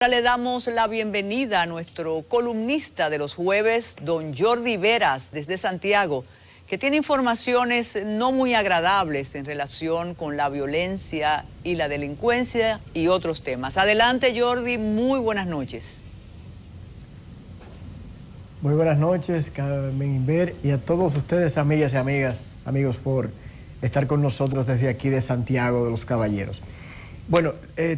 Ahora le damos la bienvenida a nuestro columnista de los jueves, don Jordi Veras, desde Santiago, que tiene informaciones no muy agradables en relación con la violencia y la delincuencia y otros temas. Adelante, Jordi, muy buenas noches. Muy buenas noches, Carmen Inver, y a todos ustedes, amigas y amigos, por estar con nosotros desde aquí de Santiago de los Caballeros. Bueno,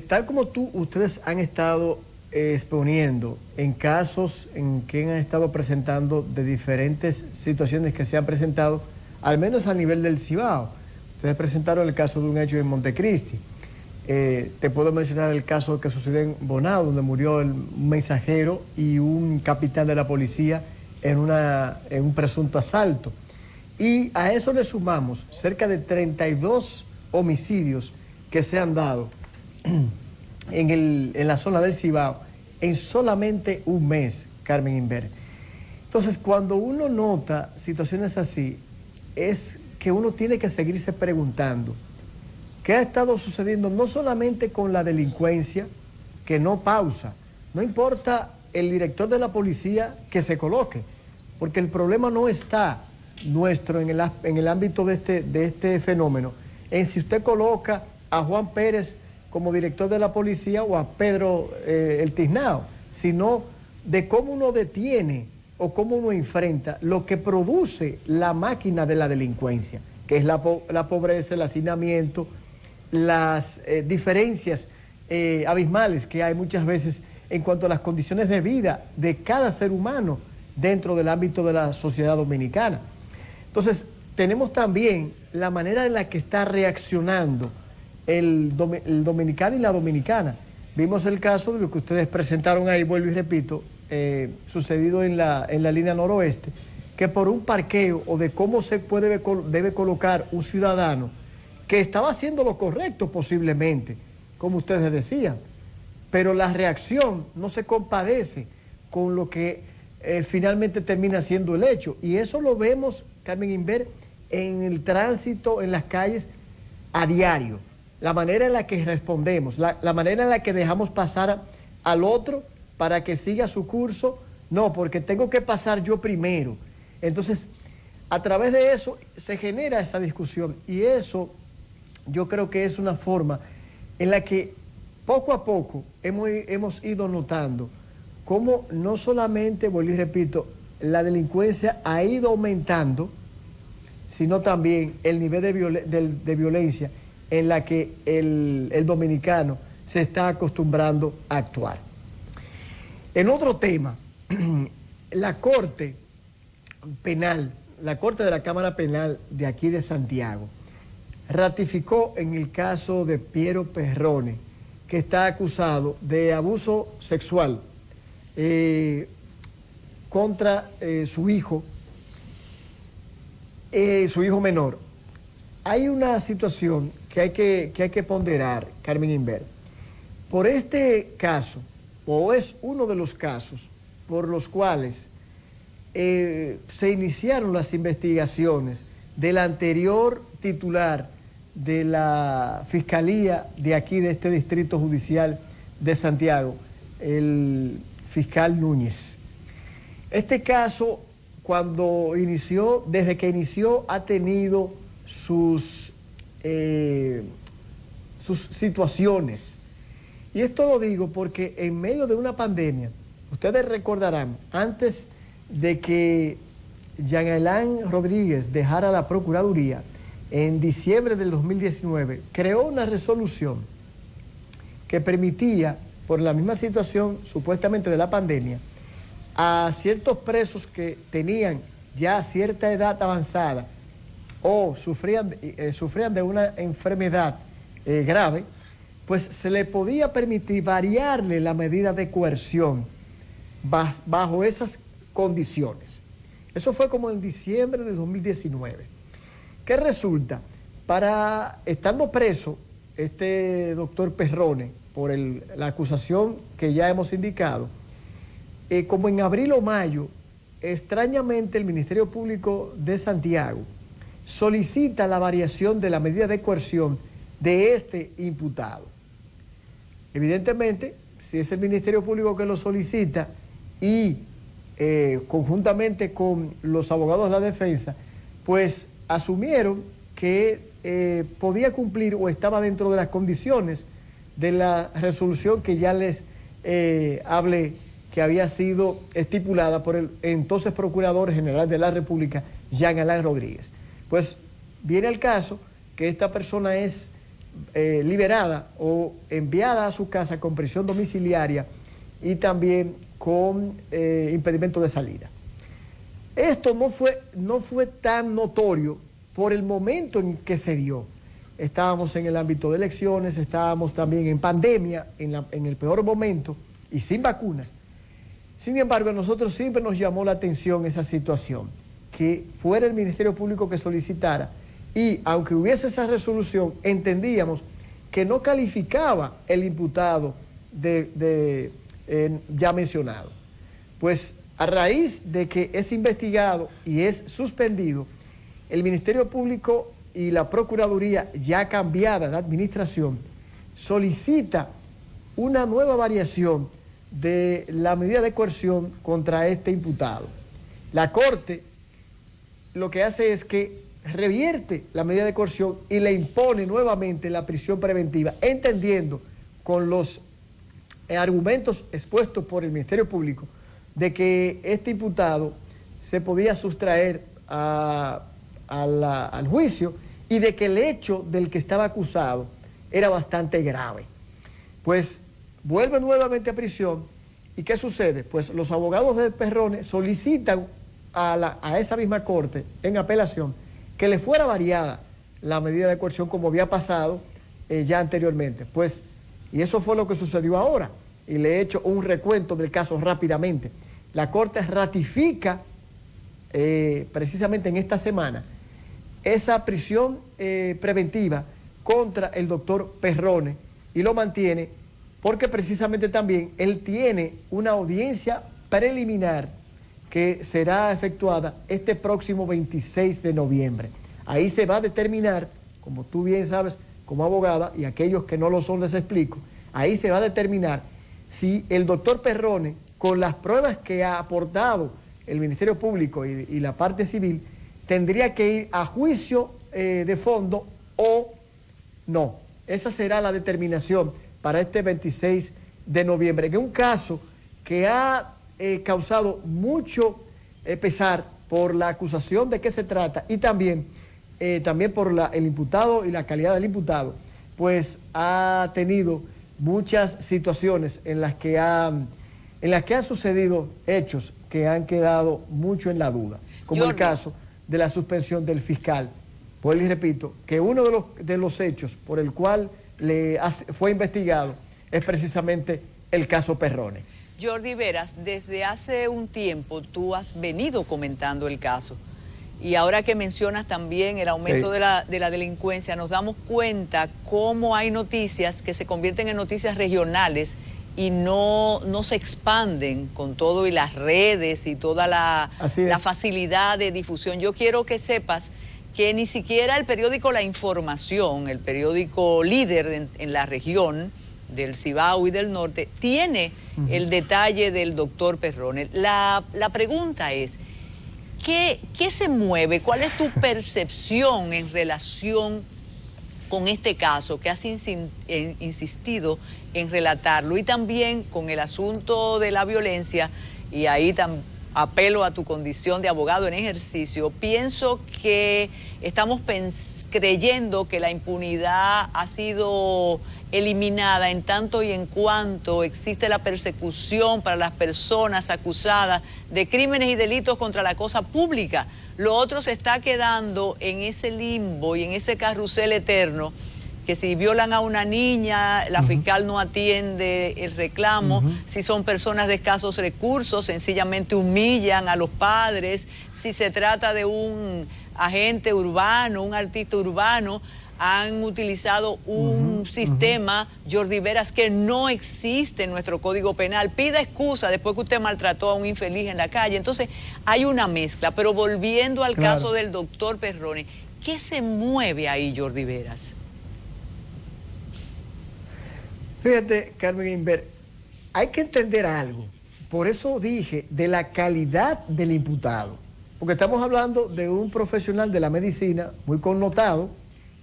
tal como ustedes han estado exponiendo en casos en que han estado presentando de diferentes situaciones que se han presentado, al menos a nivel del Cibao. Ustedes presentaron el caso de un hecho en Montecristi. Te puedo mencionar el caso que sucedió en Bonao, donde murió un mensajero y un capitán de la policía en un presunto asalto. Y a eso le sumamos cerca de 32 homicidios que se han dado en la zona del Cibao en solamente un mes, Carmen Inver. Entonces, cuando uno nota situaciones así, es que uno tiene que seguirse preguntando qué ha estado sucediendo no solamente con la delincuencia, que no pausa, no importa el director de la policía que se coloque, porque el problema no está nuestro en el ámbito de este fenómeno, en si usted coloca a Juan Pérez como director de la policía o a Pedro el Tiznao, sino de cómo uno detiene o cómo uno enfrenta lo que produce la máquina de la delincuencia, que es la pobreza, el hacinamiento, las diferencias abismales que hay muchas veces en cuanto a las condiciones de vida de cada ser humano dentro del ámbito de la sociedad dominicana. Entonces, tenemos también la manera en la que está reaccionando el dominicano y la dominicana. Vimos el caso de lo que ustedes presentaron ahí, vuelvo y repito, sucedido en la línea noroeste, que por un parqueo o de cómo debe colocar un ciudadano que estaba haciendo lo correcto posiblemente, como ustedes decían, pero la reacción no se compadece con lo que finalmente termina siendo el hecho. Y eso lo vemos, Carmen Inver, en el tránsito, en las calles, a diario. La manera en la que respondemos, la manera en la que dejamos pasar al otro para que siga su curso, no, porque tengo que pasar yo primero. Entonces, a través de eso se genera esa discusión, y eso yo creo que es una forma en la que poco a poco hemos ido notando cómo no solamente, vuelvo y repito, la delincuencia ha ido aumentando, sino también el nivel de violencia en la que el dominicano se está acostumbrando a actuar. En otro tema, la Corte Penal, la Corte de la Cámara Penal de aquí de Santiago, ratificó en el caso de Piero Perrone, que está acusado de abuso sexual contra su hijo menor. Hay una situación que hay que ponderar, Carmen Inver. Por este caso, o es uno de los casos por los cuales se iniciaron las investigaciones del anterior titular de la Fiscalía de aquí, de este Distrito Judicial de Santiago, el fiscal Núñez. Este caso, desde que inició, ha tenido sus situaciones. Y esto lo digo porque en medio de una pandemia, ustedes recordarán, antes de que Jean Alain Rodríguez dejara la Procuraduría, en diciembre del 2019, creó una resolución que permitía, por la misma situación supuestamente de la pandemia, a ciertos presos que tenían ya cierta edad avanzada o sufrían de una enfermedad grave, pues se le podía permitir variarle la medida de coerción bajo esas condiciones. Eso fue como en diciembre de 2019. ¿Qué resulta? Estando preso este doctor Perrone por la acusación que ya hemos indicado, como en abril o mayo, extrañamente el Ministerio Público de Santiago solicita la variación de la medida de coerción de este imputado. Evidentemente, si es el Ministerio Público que lo solicita y conjuntamente con los abogados de la defensa, pues asumieron que podía cumplir o estaba dentro de las condiciones de la resolución que ya les hablé, que había sido estipulada por el entonces Procurador General de la República, Jean Alain Rodríguez. Pues viene el caso que esta persona es liberada o enviada a su casa con prisión domiciliaria y también con impedimento de salida. Esto no fue tan notorio por el momento en que se dio. Estábamos en el ámbito de elecciones, estábamos también en pandemia, en el peor momento y sin vacunas. Sin embargo, a nosotros siempre nos llamó la atención esa situación, que fuera el Ministerio Público que solicitara, y aunque hubiese esa resolución, entendíamos que no calificaba el imputado ya mencionado. Pues a raíz de que es investigado y es suspendido, el Ministerio Público y la Procuraduría, ya cambiada de administración, solicita una nueva variación de la medida de coerción contra este imputado. La Corte lo que hace es que revierte la medida de coerción y le impone nuevamente la prisión preventiva, entendiendo con los argumentos expuestos por el Ministerio Público de que este imputado se podía sustraer al juicio y de que el hecho del que estaba acusado era bastante grave. Pues vuelve nuevamente a prisión. ¿Y qué sucede? Pues los abogados de Perrone solicitan a esa misma corte en apelación que le fuera variada la medida de coerción como había pasado ya anteriormente. Pues, y eso fue lo que sucedió ahora. Y le he hecho un recuento del caso rápidamente. La corte ratifica precisamente en esta semana esa prisión preventiva contra el doctor Perrone y lo mantiene porque precisamente también él tiene una audiencia preliminar que será efectuada este próximo 26 de noviembre. Ahí se va a determinar, como tú bien sabes, como abogada, y aquellos que no lo son les explico, ahí se va a determinar si el doctor Perrone, con las pruebas que ha aportado el Ministerio Público y la parte civil, tendría que ir a juicio de fondo o no. Esa será la determinación para este 26 de noviembre. En un caso que ha causado mucho pesar por la acusación de qué se trata y también por el imputado y la calidad del imputado, pues ha tenido muchas situaciones en las que han sucedido hechos que han quedado mucho en la duda, como el caso de la suspensión del fiscal. Pues les repito que uno de los hechos por el cual fue investigado es precisamente el caso Perrone. Jordi Veras, desde hace un tiempo tú has venido comentando el caso y ahora que mencionas también el aumento de la delincuencia, nos damos cuenta cómo hay noticias que se convierten en noticias regionales y no se expanden con todo y las redes y toda la facilidad de difusión. Yo quiero que sepas que ni siquiera el periódico La Información, el periódico líder en la región del Cibao y del Norte, tiene el detalle del doctor Perrone. La pregunta es, ¿qué se mueve? ¿Cuál es tu percepción en relación con este caso que has insistido en relatarlo? Y también con el asunto de la violencia, y ahí apelo a tu condición de abogado en ejercicio. Pienso que estamos creyendo que la impunidad ha sido eliminada en tanto y en cuanto existe la persecución para las personas acusadas de crímenes y delitos contra la cosa pública. Lo otro se está quedando en ese limbo y en ese carrusel eterno, que si violan a una niña, la fiscal no atiende el reclamo, si son personas de escasos recursos, sencillamente humillan a los padres, si se trata de un agente urbano, un artista urbano, han utilizado un sistema, Jordi Veras, que no existe en nuestro Código Penal. Pida excusa después que usted maltrató a un infeliz en la calle. Entonces, hay una mezcla. Pero volviendo al caso del doctor Perrone, ¿qué se mueve ahí, Jordi Veras? Fíjate, Carmen Inver, hay que entender algo. Por eso dije de la calidad del imputado. Porque estamos hablando de un profesional de la medicina muy connotado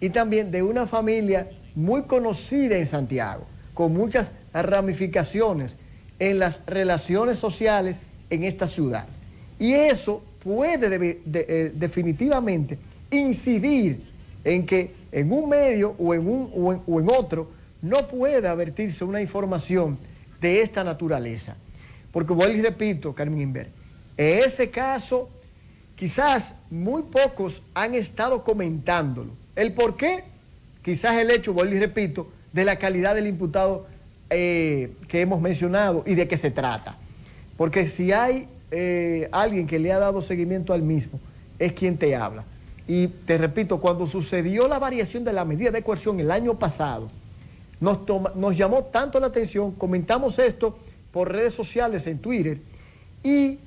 y también de una familia muy conocida en Santiago, con muchas ramificaciones en las relaciones sociales en esta ciudad. Y eso puede definitivamente incidir en que en un medio o en otro no pueda vertirse una información de esta naturaleza. Porque vuelvo y repito, Carmen Inver, en ese caso quizás muy pocos han estado comentándolo. ¿El por qué? Quizás el hecho, vuelvo y repito, de la calidad del imputado que hemos mencionado y de qué se trata. Porque si hay alguien que le ha dado seguimiento al mismo, es quien te habla. Y te repito, cuando sucedió la variación de la medida de coerción el año pasado, nos llamó tanto la atención, comentamos esto por redes sociales en Twitter, y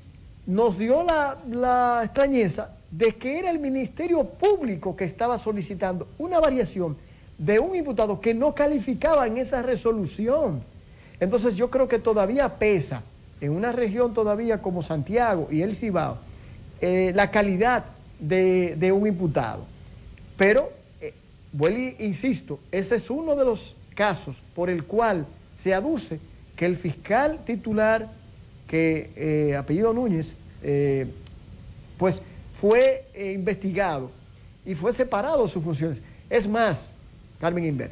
nos dio la extrañeza de que era el Ministerio Público que estaba solicitando una variación de un imputado que no calificaba en esa resolución. Entonces yo creo que todavía pesa en una región todavía como Santiago y el Cibao la calidad de un imputado. Pero, vuelvo e insisto, ese es uno de los casos por el cual se aduce que el fiscal titular, que apellido Núñez, pues fue investigado y fue separado de sus funciones. Es más, Carmen Inver,